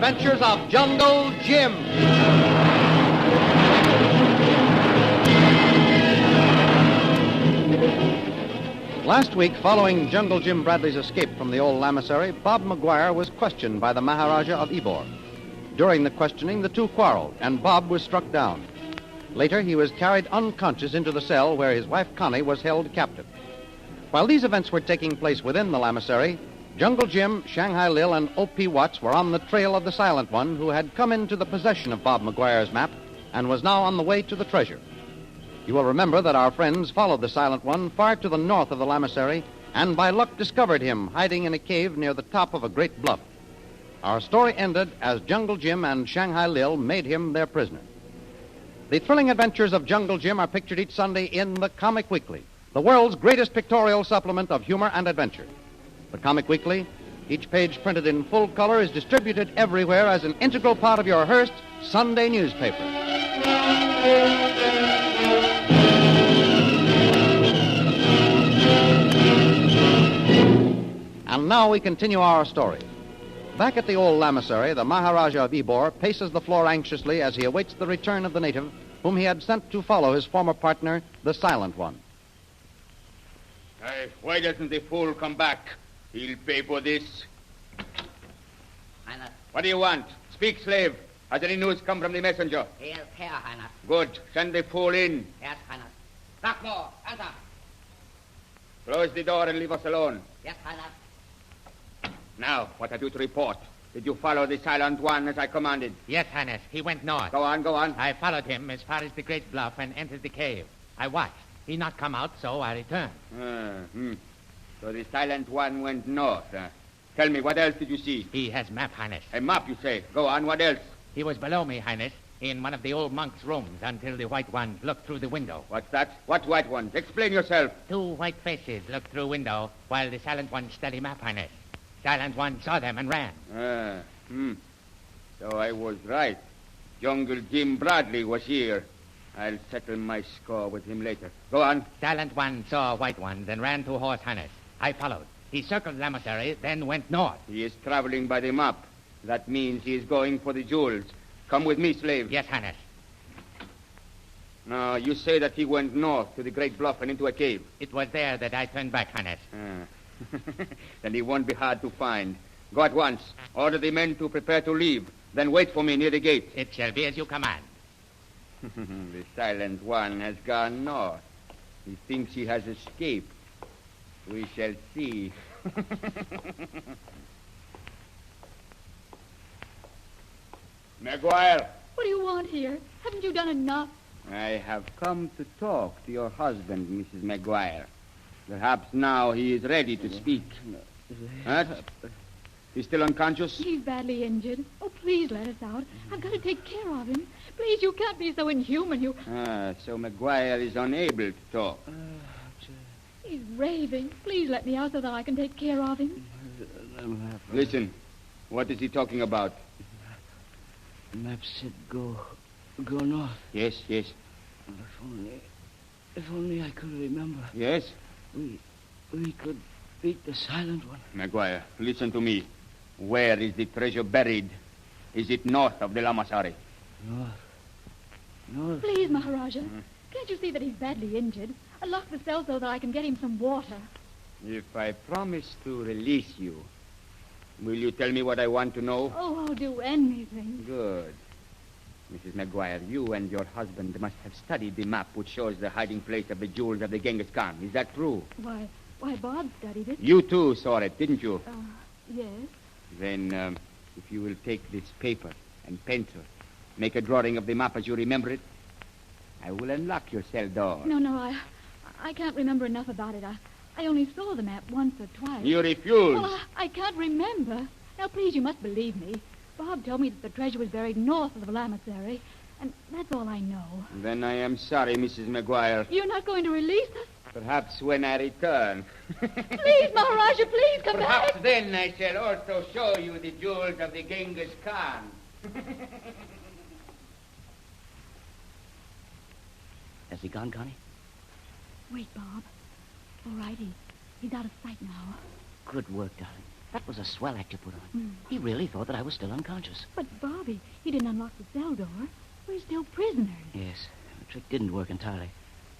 adventures of Jungle Jim. Last week, following Jungle Jim Bradley's escape from the old lamasery, Bob McGuire was questioned by the Maharaja of Ybor. During the questioning, the two quarreled, and Bob was struck down. Later, he was carried unconscious into the cell where his wife Connie was held captive. While these events were taking place within the lamasery, Jungle Jim, Shanghai Lil, and O.P. Watts were on the trail of the Silent One, who had come into the possession of Bob McGuire's map and was now on the way to the treasure. You will remember that our friends followed the Silent One far to the north of the lamasery and by luck discovered him hiding in a cave near the top of a great bluff. Our story ended as Jungle Jim and Shanghai Lil made him their prisoner. The thrilling adventures of Jungle Jim are pictured each Sunday in the Comic Weekly, the world's greatest pictorial supplement of humor and adventure. The Comic Weekly, each page printed in full color, is distributed everywhere as an integral part of your Hearst Sunday newspaper. And now we continue our story. Back at the old lamasery, the Maharaja of Ybor paces the floor anxiously as he awaits the return of the native whom he had sent to follow his former partner, the Silent One. Why doesn't the fool come back? He'll pay for this. Highness. What do you want? Speak, slave. Has any news come from the messenger? He is here, Highness. Good. Send the fool in. Yes, Highness. Knock more. Enter. Close the door and leave us alone. Yes, Highness. Now, what have you to report? Did you follow the Silent One as I commanded? Yes, Highness. He went north. Go on, go on. I followed him as far as the great bluff and entered the cave. I watched. He not come out, so I returned. So the Silent One went north. Tell me, what else did you see? He has map, Highness. A map, you say? Go on, what else? He was below me, Highness, in one of the old monk's rooms until the white ones looked through the window. What's that? What white ones? Explain yourself. Two white faces looked through window while the Silent One studied map, Highness. Silent One saw them and ran. So I was right. Jungle Jim Bradley was here. I'll settle my score with him later. Go on. Silent One saw white ones and ran to horse, Highness. I followed. He circled lamasery, then went north. He is traveling by the map. That means he is going for the jewels. Come with me, slave. Yes, Highness. Now, you say that he went north to the great bluff and into a cave. It was there that I turned back, Highness. Then he won't be hard to find. Go at once. Order the men to prepare to leave. Then wait for me near the gate. It shall be as you command. The Silent One has gone north. He thinks he has escaped. We shall see. McGuire. What do you want here? Haven't you done enough? I have come to talk to your husband, Mrs. McGuire. Perhaps now he is ready to speak. What? He's still unconscious? He's badly injured. Oh, please let us out. I've got to take care of him. Please, you can't be so inhuman. So McGuire is unable to talk. He's raving. Please let me out so that I can take care of him. Listen. What is he talking about? The map said go north. Yes. If only I could remember. Yes? We could beat the Silent One. McGuire, listen to me. Where is the treasure buried? Is it north of the lamasery? North. Please, Maharaja. Can't you see that he's badly injured? I locked the cell so that I can get him some water. If I promise to release you, will you tell me what I want to know? Oh, I'll do anything. Good. Mrs. McGuire, you and your husband must have studied the map which shows the hiding place of the jewels of the Genghis Khan. Is that true? Why, Bob studied it. You too saw it, didn't you? Yes. Then, if you will take this paper and pencil, make a drawing of the map as you remember it, I will unlock your cell door. No, I can't remember enough about it. I only saw the map once or twice. You refuse. Well, I can't remember. Now, please, you must believe me. Bob told me that the treasure was buried north of the lamasery, and that's all I know. Then I am sorry, Mrs. McGuire. You're not going to release us? Perhaps when I return. Please, Maharaja, please come Perhaps back. then I shall also show you the jewels of the Genghis Khan. Has he gone, Connie? Wait, Bob. All right, he's out of sight now. Good work, darling. That was a swell act you put on. He really thought that I was still unconscious. But, Bobby, he didn't unlock the cell door. We're still prisoners. Yes, the trick didn't work entirely.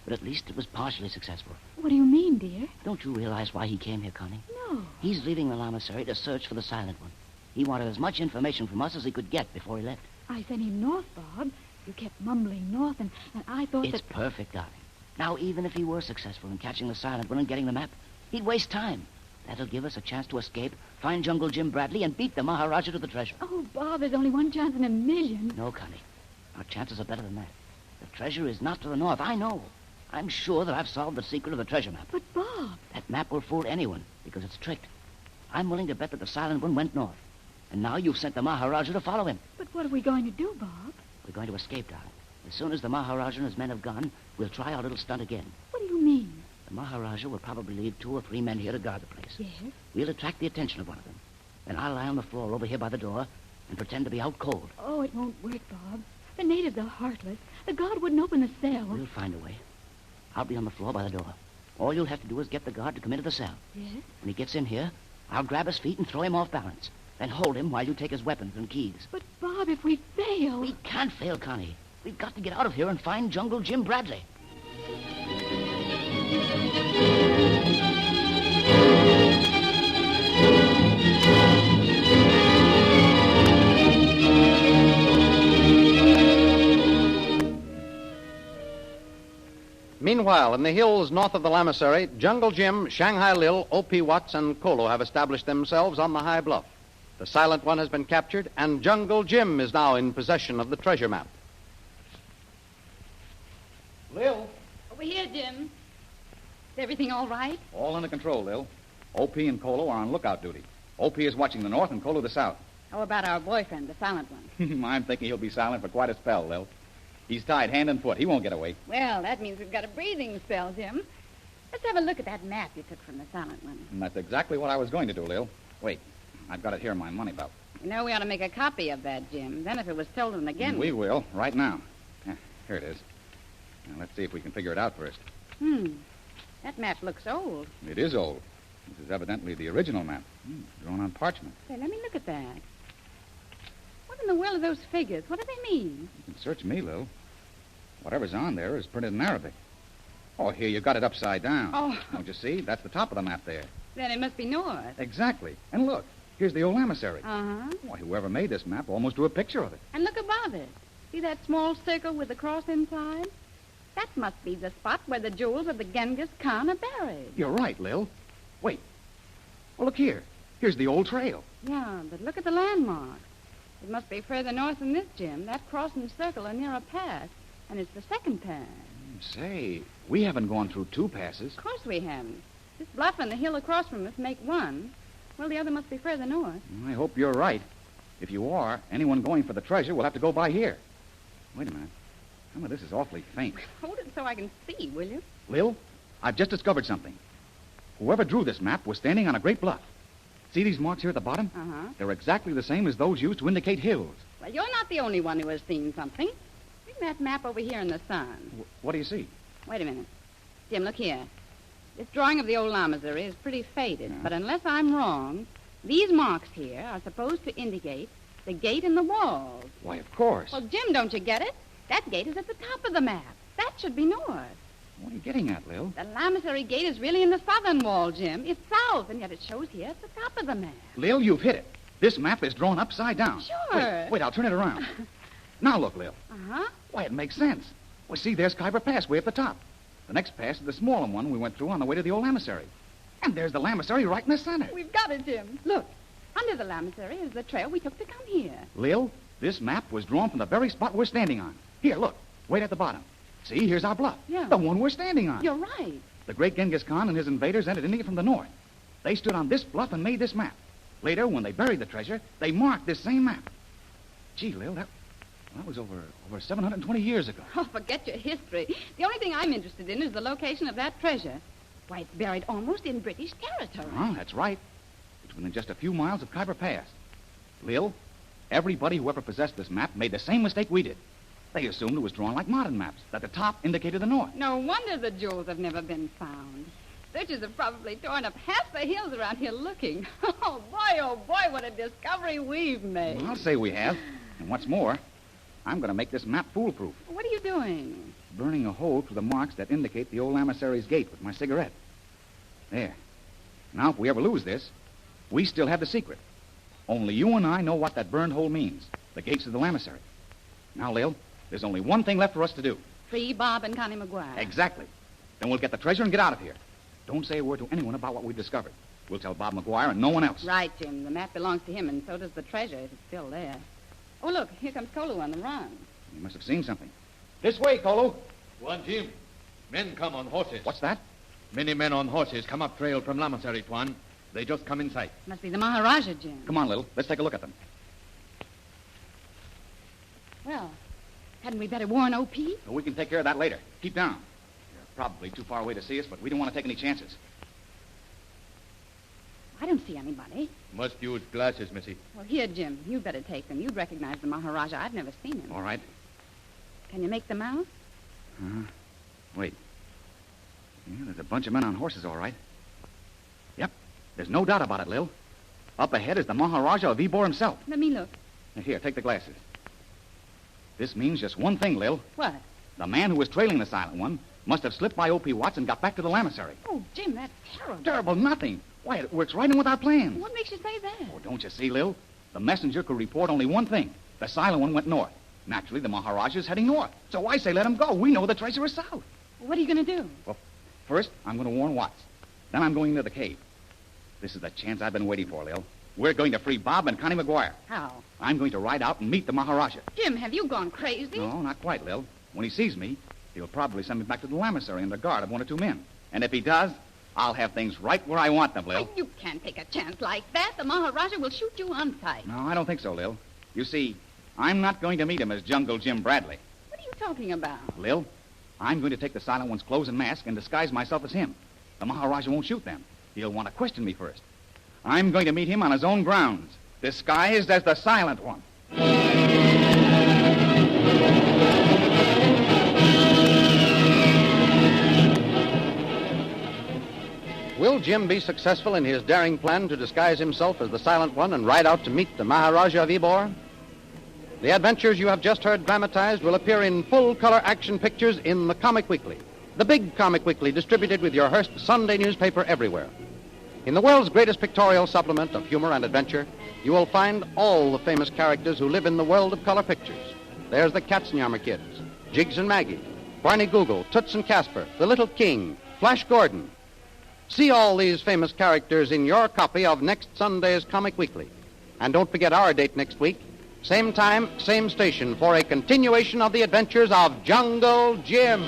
But at least it was partially successful. What do you mean, dear? Don't you realize why he came here, Connie? No. He's leaving the lamasery to search for the Silent One. He wanted as much information from us as he could get before he left. I sent him north, Bob. You kept mumbling north, and I thought It's perfect, darling. Now, even if he were successful in catching the Silent One and getting the map, he'd waste time. That'll give us a chance to escape, find Jungle Jim Bradley, and beat the Maharaja to the treasure. Oh, Bob, there's only one chance in a million. No, Connie. Our chances are better than that. The treasure is not to the north. I know. I'm sure that I've solved the secret of the treasure map. But, Bob... That map will fool anyone because it's tricked. I'm willing to bet that the Silent One went north. And now you've sent the Maharaja to follow him. But what are we going to do, Bob? We're going to escape, darling. As soon as the Maharaja and his men have gone, we'll try our little stunt again. What do you mean? The Maharaja will probably leave 2 or 3 men here to guard the place. Yes? We'll attract the attention of one of them. Then I'll lie on the floor over here by the door and pretend to be out cold. Oh, it won't work, Bob. The natives are heartless. The guard wouldn't open the cell. We'll find a way. I'll be on the floor by the door. All you'll have to do is get the guard to come into the cell. Yes? When he gets in here, I'll grab his feet and throw him off balance. Then hold him while you take his weapons and keys. But, Bob, if we fail... We can't fail, Connie. We've got to get out of here and find Jungle Jim Bradley. Meanwhile, in the hills north of the lamasery, Jungle Jim, Shanghai Lil, O.P. Watts, and Kolu have established themselves on the high bluff. The Silent One has been captured, and Jungle Jim is now in possession of the treasure map. Lil, Over here, Jim. Is everything all right? all under control, Lil. O.P. and Kolu are on lookout duty. O.P. is watching the north and Kolu the south. How about our boyfriend, the silent one? I'm thinking he'll be silent for quite a spell, Lil. He's tied hand and foot. He won't get away. Well, that means we've got a breathing spell, Jim. Let's have a look at that map you took from the silent one. And that's exactly what I was going to do, Lil. Wait, I've got it here in my money belt. You know, we ought to make a copy of that, Jim. Then if it was stolen again... We will, right now. Here it is. Now, let's see if we can figure it out first. That map looks old. It is old. This is evidently the original map, drawn on parchment. Say, let me look at that. What in the world are those figures? What do they mean? You can search me, Lil. Whatever's on there is printed in Arabic. Oh, here, you got it upside down. Oh. Don't you see? That's the top of the map there. Then it must be north. Exactly. And look, here's the old lamasery. Uh-huh. Why, whoever made this map almost drew a picture of it. And look above it. See that small circle with the cross inside? That must be the spot where the jewels of the Genghis Khan are buried. You're right, Lil. Wait. Well, look here. Here's the old trail. Yeah, but look at the landmarks. It must be further north than this, Jim. That cross and circle are near a pass, and it's the second pass. Say, we haven't gone through 2 passes. Of course we haven't. This bluff and the hill across from us make one. Well, the other must be further north. I hope you're right. If you are, anyone going for the treasure will have to go by here. Wait a minute. Some of this is awfully faint. Hold it so I can see, will you? Lil, I've just discovered something. Whoever drew this map was standing on a great bluff. See these marks here at the bottom? Uh-huh. They're exactly the same as those used to indicate hills. Well, you're not the only one who has seen something. Bring that map over here in the sun. What do you see? Wait a minute. Jim, look here. This drawing of the old lamasery is pretty faded, but unless I'm wrong, these marks here are supposed to indicate the gate in the walls. Why, of course. Well, Jim, don't you get it? That gate is at the top of the map. That should be north. What are you getting at, Lil? The lamasery gate is really in the southern wall, Jim. It's south, and yet it shows here at the top of the map. Lil, you've hit it. This map is drawn upside down. Sure. Wait, I'll turn it around. Now look, Lil. Uh-huh. Why, it makes sense. Well, see, there's Khyber Pass way at the top. The next pass is the smaller one we went through on the way to the old lamasery. And there's the lamasery right in the center. We've got it, Jim. Look, under the lamasery is the trail we took to come here. Lil, this map was drawn from the very spot we're standing on. Here, look, right at the bottom. See, here's our bluff. Yeah. The one we're standing on. You're right. The great Genghis Khan and his invaders entered India from the north. They stood on this bluff and made this map. Later, when they buried the treasure, they marked this same map. Gee, Lil, that was over 720 years ago. Oh, forget your history. The only thing I'm interested in is the location of that treasure. Why, it's buried almost in British territory. Oh, that's right. It's within just a few miles of Khyber Pass. Lil, everybody who ever possessed this map made the same mistake we did. They assumed it was drawn like modern maps, that the top indicated the north. No wonder the jewels have never been found. Searchers have probably torn up half the hills around here looking. Oh, boy, what a discovery we've made. Well, I'll say we have. And what's more, I'm going to make this map foolproof. What are you doing? Burning a hole through the marks that indicate the old emissary's gate with my cigarette. There. Now, if we ever lose this, we still have the secret. Only you and I know what that burned hole means. The gates of the emissary. Now, Lil, there's only one thing left for us to do. Free Bob and Connie McGuire. Exactly. Then we'll get the treasure and get out of here. Don't say a word to anyone about what we've discovered. We'll tell Bob McGuire and no one else. Right, Jim. The map belongs to him, and so does the treasure, if it's still there. Oh, look, here comes Kolu on the run. He must have seen something. This way, Kolu. One, Jim. Men come on horses. What's that? Many men on horses come up trail from Lamasery, Tuan. They just come in sight. Must be the Maharaja, Jim. Come on, Lil. Let's take a look at them. Well, hadn't we better warn O.P.? Well, we can take care of that later. Keep down. They're probably too far away to see us, but we don't want to take any chances. I don't see anybody. Must use glasses, Missy. Well, here, Jim, you'd better take them. You'd recognize the Maharaja. I've never seen him. All right. Can you make them out? Wait. Yeah, there's a bunch of men on horses, all right. Yep. There's no doubt about it, Lil. Up ahead is the Maharaja of Ybor himself. Let me look. Here, take the glasses. This means just one thing, Lil. What? The man who was trailing the Silent One must have slipped by O.P. Watts and got back to the Lamasery. Oh, Jim, that's terrible. Terrible nothing. Why, it works right in with our plans. What makes you say that? Oh, don't you see, Lil? The messenger could report only one thing. The Silent One went north. Naturally, the Maharaja's heading north. So I say let him go. We know the treasure is south. What are you going to do? Well, first, I'm going to warn Watts. Then I'm going into the cave. This is the chance I've been waiting for, Lil. We're going to free Bob and Connie McGuire. How? I'm going to ride out and meet the Maharaja. Jim, have you gone crazy? No, not quite, Lil. When he sees me, he'll probably send me back to the Lamasery under guard of one or two men. And if he does, I'll have things right where I want them, Lil. Oh, you can't take a chance like that. The Maharaja will shoot you on sight. No, I don't think so, Lil. You see, I'm not going to meet him as Jungle Jim Bradley. What are you talking about? Lil, I'm going to take the Silent One's clothes and mask and disguise myself as him. The Maharaja won't shoot them. He'll want to question me first. I'm going to meet him on his own grounds, disguised as the Silent One. Will Jim be successful in his daring plan to disguise himself as the Silent One and ride out to meet the Maharaja of Ybor? The adventures you have just heard dramatized will appear in full-color action pictures in the Comic Weekly, the big Comic Weekly distributed with your Hearst Sunday newspaper everywhere. In the world's greatest pictorial supplement of humor and adventure, you will find all the famous characters who live in the world of color pictures. There's the Katzenjammer Kids, Jiggs and Maggie, Barney Google, Toots and Casper, the Little King, Flash Gordon. See all these famous characters in your copy of next Sunday's Comic Weekly. And don't forget our date next week, same time, same station, for a continuation of the adventures of Jungle Jim.